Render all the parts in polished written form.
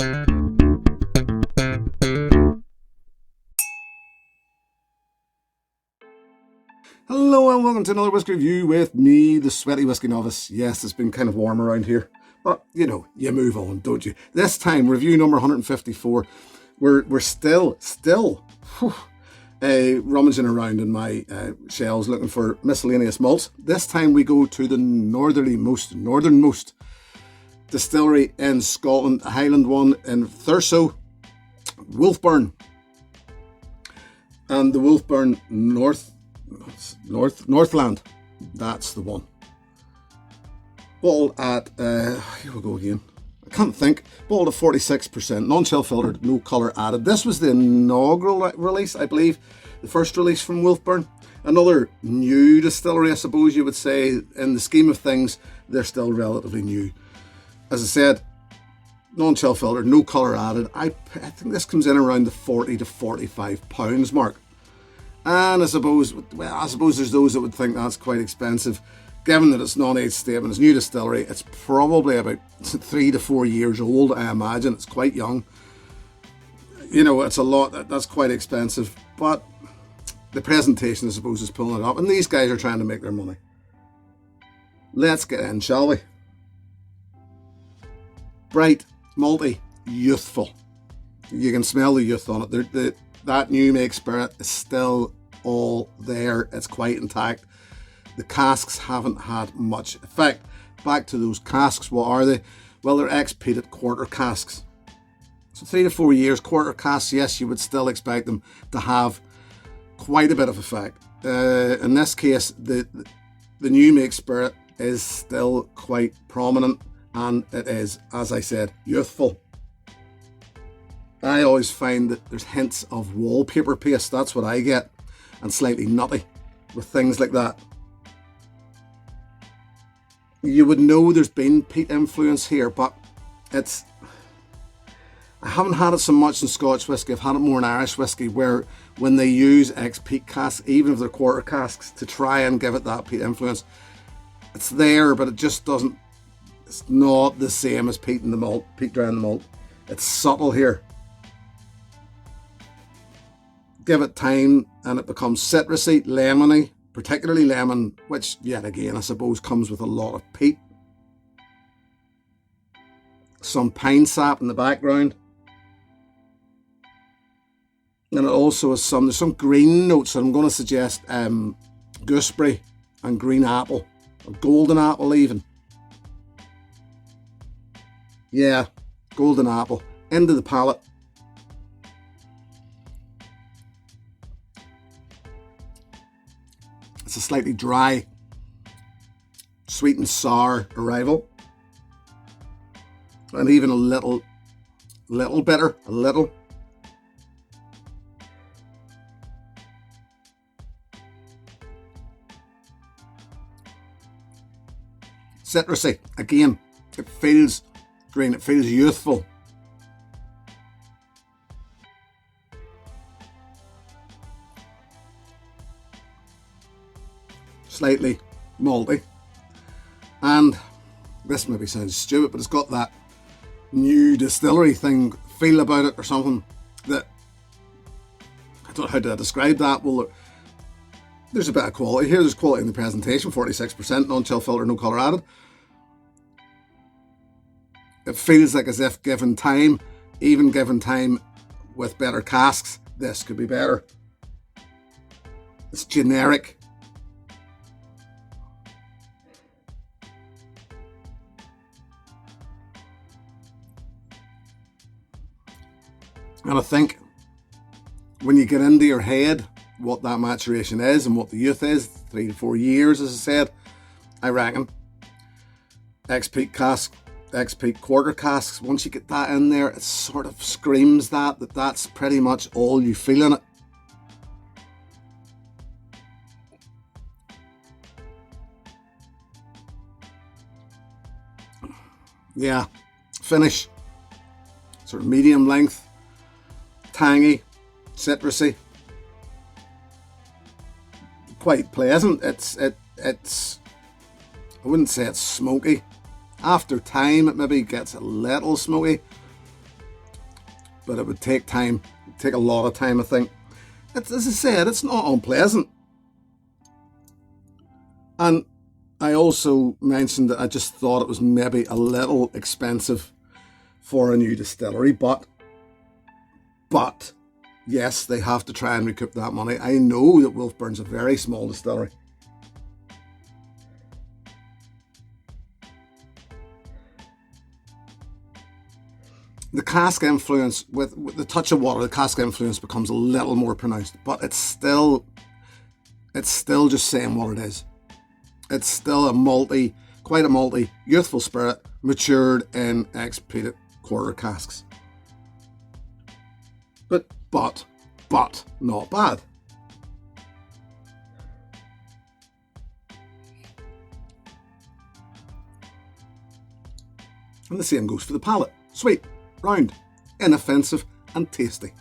Hello and welcome to another whiskey review with me, the sweaty Whiskey Novice. Yes, it's been kind of warm around here, but you know, you move on, don't you? This time, review number 154. We're still rummaging around in my shelves looking for miscellaneous malts. This time we go to the northernmost distillery in Scotland, a Highland one in Thurso, Wolfburn, and the Wolfburn Northland. That's the one. Bottled at here we go again. I can't think. Bottled at 46%, non-chill filtered, no colour added. This was the inaugural release, I believe, the first release from Wolfburn. Another new distillery, I suppose you would say. In the scheme of things, they're still relatively new. As I said, non-chill filtered, no colour added. I think this comes in around the 40 to 45 pounds mark. And I suppose there's those that would think that's quite expensive. Given that it's non-age statement, it's new distillery, it's probably about 3 to 4 years old, I imagine. It's quite young. You know, it's a lot, that's quite expensive. But the presentation, I suppose, is pulling it up. And these guys are trying to make their money. Let's get in, shall we? Bright, malty, youthful. You can smell the youth on it. That new make spirit is still all there. It's quite intact. The casks haven't had much effect. Back to those casks, what are they? Well, they're ex-peated quarter casks. So 3 to 4 years, quarter casks, yes, you would still expect them to have quite a bit of effect. In this case, the new make spirit is still quite prominent, and it is, as I said, youthful. I always find that there's hints of wallpaper paste, that's what I get, and slightly nutty with things like that. You would know there's been peat influence here, but I haven't had it so much in Scotch whisky. I've had it more in Irish whisky, where when they use ex-peat casks, even if they're quarter casks, to try and give it that peat influence, it's there, but it just doesn't, it's not the same as peat in the malt, peat dry in the malt. It's subtle here. Give it time and it becomes citrusy, lemony, particularly lemon, which yet again I suppose comes with a lot of peat. Some pine sap in the background. And it also has there's some green notes, and I'm going to suggest gooseberry and green apple, or golden apple even. Yeah, golden apple into the palate. It's a slightly dry, sweet and sour arrival, and even a little bitter, a little. Citrusy, again, it feels green, it feels youthful. Slightly malty, and this maybe sounds stupid, but it's got that new distillery thing feel about it or something that I don't know how to describe that. Well, there's a bit of quality here. There's quality in the presentation. 46% non-chill filter, no colour added. It feels like as if given time, even given time with better casks, this could be better. It's generic. And I think when you get into your head what that maturation is and what the youth is, 3 to 4 years, as I said, I reckon ex-peat cask, ex-peat quarter casks, once you get that in there, it sort of screams that's pretty much all you feel in it. Yeah, finish, sort of medium length, tangy, citrusy, quite pleasant. It's I wouldn't say it's smoky. After time it maybe gets a little smoky, but it would take time. It'd take a lot of time, I think. As I said, it's not unpleasant. And I also mentioned that I just thought it was maybe a little expensive for a new distillery, but yes, they have to try and recoup that money. I know that Wolfburn's a very small distillery. The cask influence, with the touch of water, the cask influence becomes a little more pronounced, but it's still just saying what it is. It's still quite a malty, youthful spirit, matured in ex-peated quarter casks. But not bad. And the same goes for the palate. Sweet, round, inoffensive and tasty.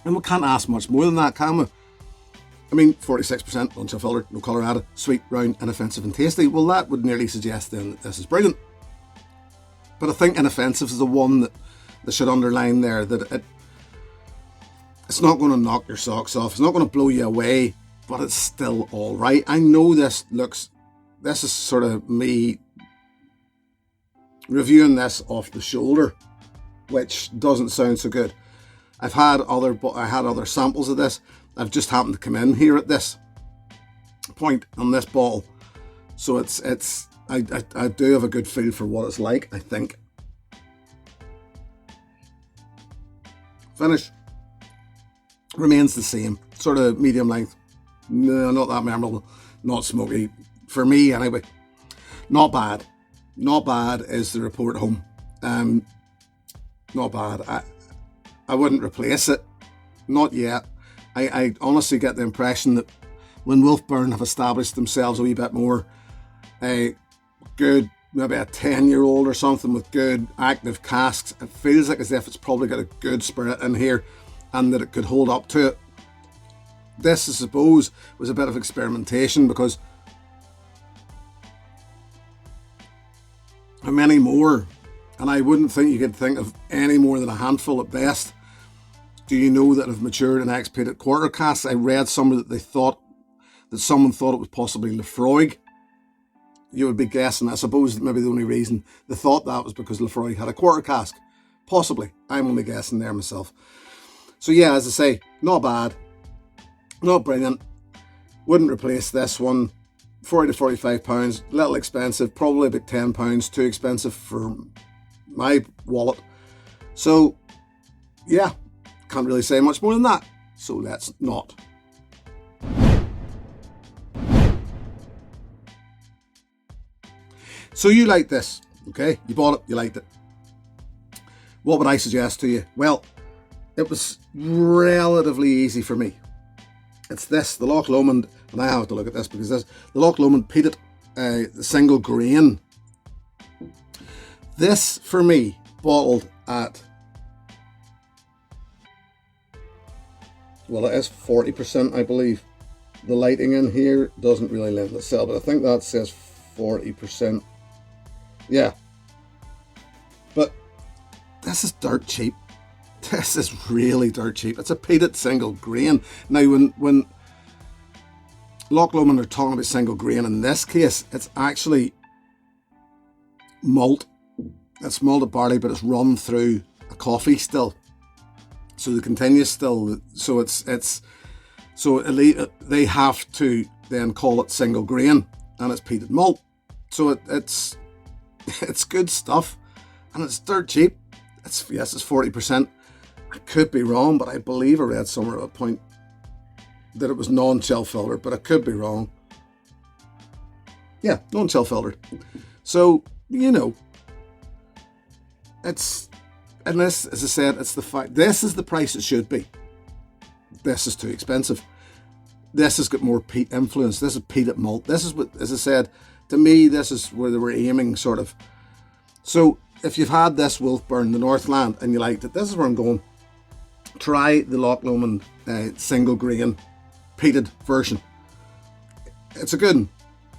And we can't ask much more than that, can we? I mean, 46%, non-chill filtered, no colour added, sweet, round, inoffensive and tasty. Well, that would nearly suggest then that this is brilliant. But I think inoffensive is the one that they should underline there, that it's not going to knock your socks off, it's not going to blow you away, but it's still all right. I know this is sort of me reviewing this off the shoulder, which doesn't sound so good. I had other samples of this. I've just happened to come in here at this point on this bottle, so I do have a good feel for what it's like, I think. Finish remains the same, sort of medium length. No, not that memorable, not smoky for me anyway. Not bad is the report home. Not bad. I wouldn't replace it, not yet. I honestly get the impression that when Wolfburn have established themselves a wee bit more, a good, maybe a 10-year-old or something with good active casks, it feels like as if it's probably got a good spirit in here and that it could hold up to it. This, I suppose, was a bit of experimentation, because how many more? And I wouldn't think you could think of any more than a handful at best. Do you know that have matured in ex-peated quarter casks? I read somewhere that someone thought it was possibly Lefroy. You would be guessing. I suppose that maybe the only reason they thought that was because Lefroy had a quarter cask. Possibly. I'm only guessing there myself. So yeah, as I say, not bad. Not brilliant. Wouldn't replace this one. 40 to 45 pounds. A little expensive. Probably about 10 pounds too expensive for my wallet. So yeah, can't really say much more than that. So let's not. So you like this, okay? You bought it, you liked it. What would I suggest to you? Well, it was relatively easy for me. It's this, the Loch Lomond, and I have to look at this because this, the Loch Lomond peated single grain. This, for me, bottled at, well, it is 40%, I believe. The lighting in here doesn't really lend itself, but I think that says 40%. Yeah. But this is dirt cheap. This is really dirt cheap. It's a peated single grain. Now, when Loch Lomond are talking about single grain, in this case, it's actually malt. It's malted barley, but it's run through a coffee still. So the continuous still. So they have to then call it single grain, and it's peated malt. So it's good stuff, and it's dirt cheap. It's 40%. I could be wrong, but I believe I read somewhere at a point that it was non-chill filtered, but I could be wrong. Yeah, non-chill filtered. So, you know, and this, as I said, it's the fact, this is the price it should be. This is too expensive. This has got more peat influence. This is peated malt. This is what, as I said, to me, this is where they were aiming, sort of. So, if you've had this Wolfburn, the Northland, and you liked it, this is where I'm going. Try the Loch Lomond single grain peated version. It's a good one.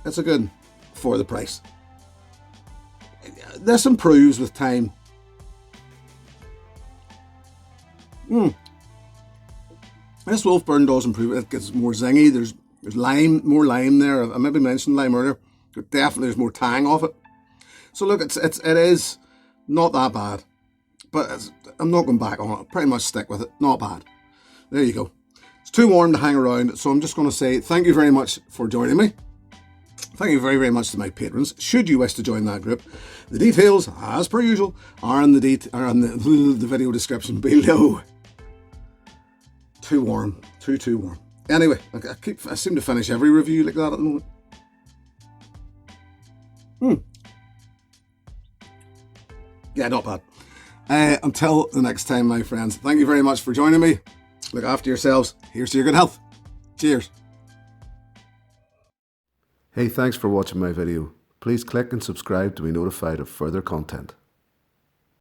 It's a good one for the price. this improves with time. This Wolfburn does improve. It gets more zingy. There's more lime there. I maybe mentioned lime earlier. Definitely there's more tang off it. So look, it is not that bad. But I'm not going back on it. I'll pretty much stick with it. Not bad. There you go. It's too warm to hang around, so I'm just going to say thank you very much for joining me. Thank you very, very much to my patrons. Should you wish to join that group, the details, as per usual, are in the video description below. Too warm. Too warm. Anyway, I seem to finish every review like that at the moment. Yeah, not bad. Until the next time, my friends, thank you very much for joining me. Look after yourselves. Here's to your good health. Cheers. Hey, thanks for watching my video. Please click and subscribe to be notified of further content.